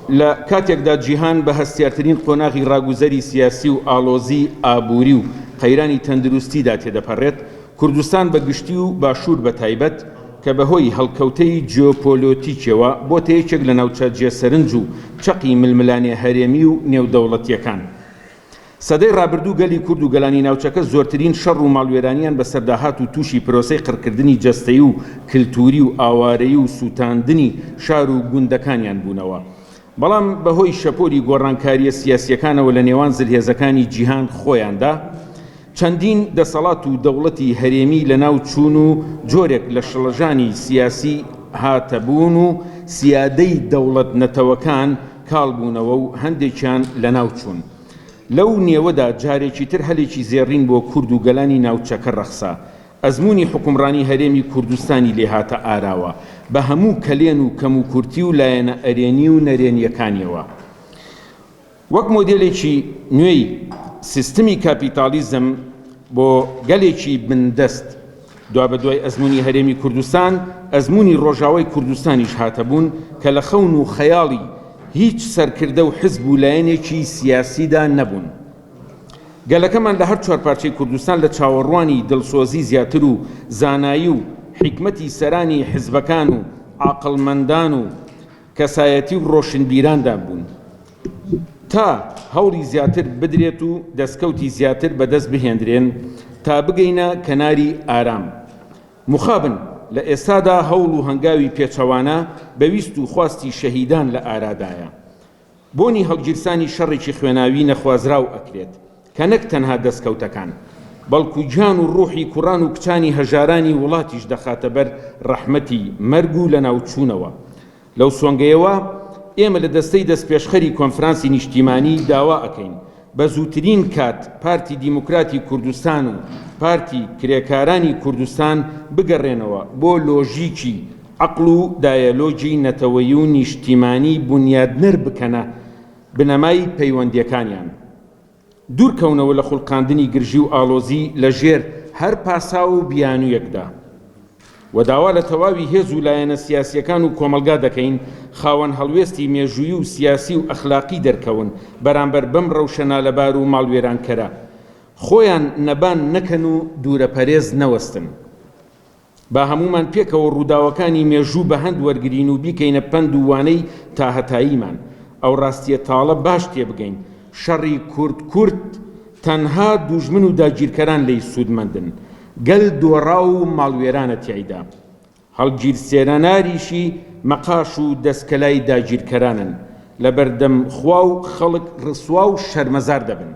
لە کاتێکدا جیهان بە هەستیارترین قۆناغی ڕاگوزەری سیاسی و ئاڵۆزی ئابووری و قەیرانی تەندروستیدا تێدەپەڕێت، کوردستان بە گشتی و باشوور بە تایبەت کە بەهۆی هەڵکەوتەی جیۆپۆلۆتیکیەوە بۆتە یەکێک لە ناوچە جێسەرنج و چەقی ململانێ هەرێمی و نێودەوڵەتیەکان. سەدەی ڕابردوو گەلی کورد و گەلانی ناوچەکە زۆرترین شەڕ و ماڵوێرانیان بەسەرداهات و تووشی پرۆسەی قڕکردنی جەستەیی و کلتوری و ئاوارەیی و سووتاندنی شار و گوندەکانیان بوونەوە. بەڵام بەهۆی شەپۆری گۆڕانکاریە سیاسیەکانەوە لە نێوان زلهێزەکانی جیهان خۆیاندا چەندین دەسەڵات و دەوڵەتی هەرێمی لە ناو چوون و جۆرێک لە شڵەژانی سیاسی هاتەبوون و سیادەی دەوڵەت نەتەوەکان کاڵبوونەوە و هەندێکیان لە ناو چوون. لەو نێوەدا جارێکی تر هەلێکی زێڕین بۆ کورد و گەلانی ناوچەکە ڕەخسا. ئەزموونی حکومڕانی هەرێمی کوردستانی لێهاتە ئاراوە بە هەموو کەلێن و کەم و کورتی و لایەنە ئەرێنی و نەرێنیەکانیەوە. وەک مۆدێلێکی نوێی سیستمی کاپیتالیزم بۆ گەلێکی بندەست دوا بە دوای ئەزموونی هەرێمی کوردستان، ئەزموونی ڕۆژاوای کوردستانیش هاتەبوون کە لە خەون و خەیاڵی هیچ سەرکردە و حزب و لایەنێکی سیاسیدا نەبوون. گەلەکەمان لە هەر چوار پارچەی کوردستان لە چاوەڕوانی دڵسۆزی زیاتر و زانایی و حکمەتی سەرانی حزبەکان و عاقڵمەندان و کەسایەتی و ڕۆشنبیراندا بوون تا هەوڵی زیاتر بدرێت و دەستکەوتی زیاتر بەدەست بهێنرێن تا بگەینە کەناری ئارام. مخابن لە ئێستادا هەوڵ و هەنگاوی پێچەوانە بەویست و خواستی شەهیدان لە ئارادایە. بۆنی هەڵگیرسانی شەڕێکی خوێناوی نەخوازراو ئەکرێت کە نەک تەنها دەستکەوتەکان بەڵکو گیان و ڕوحی کوڕان و کچانی هەژارانی وڵاتیش دەخاتە بەر ڕەحمەتی مەرگ و لە ناوچوونەوە. لەو سۆنگەیەوە ئێمە لە دەستەی دەستپێشخەری کۆنفرانسی نیشتیمانی داوا ئەکەین بە زووترین کات پارتی دیموکراتی کوردستان و پارتی کرێکارانی کوردستان بگەڕێنەوە بۆ لۆژیکی عەقڵ و دایەلۆجی نەتەوەیی و نیشتیمانی بنیادنەر بکەنە بنەمای پەیوەندیەکانیان. دوورکەونەوە لە خوڵقاندنی گرژی و ئاڵۆزی لە ژێر هەر پاسا و بیانوویەکدا و داوا لە تەواوی هێز و لایەنە سیاسیەکان و کۆمەلگا دەکەین خاوەن هەڵوێستی مێژووی و سیاسی و ئەخلاقی دەرکەون بەرامبەر بەم ڕەوشەنە لەبار و ماڵوێرانکەرە، خۆیان نەبان نەکەن و دوورەپەرێز نەوەستن. با هەمومان پێکەوە ڕووداوەکانی مێژوو بە هەند وەرگرین و بیکەینە پەند و وانەی تاهەتاییمان. ئەو ڕاستیە تاڵە باش تێبگەین، شەڕی کورد تەنها دوژمن و داگیرکەران لی سوودمەندن، گەل دۆڕا و ماڵوێرانە تیایدا. هەڵگیرسێناناریشی مەقاش و دەستکەلای داگیرکەرانن، لە بەردەم خوا و خەڵک ڕسوا و شەرمەزار دەبن.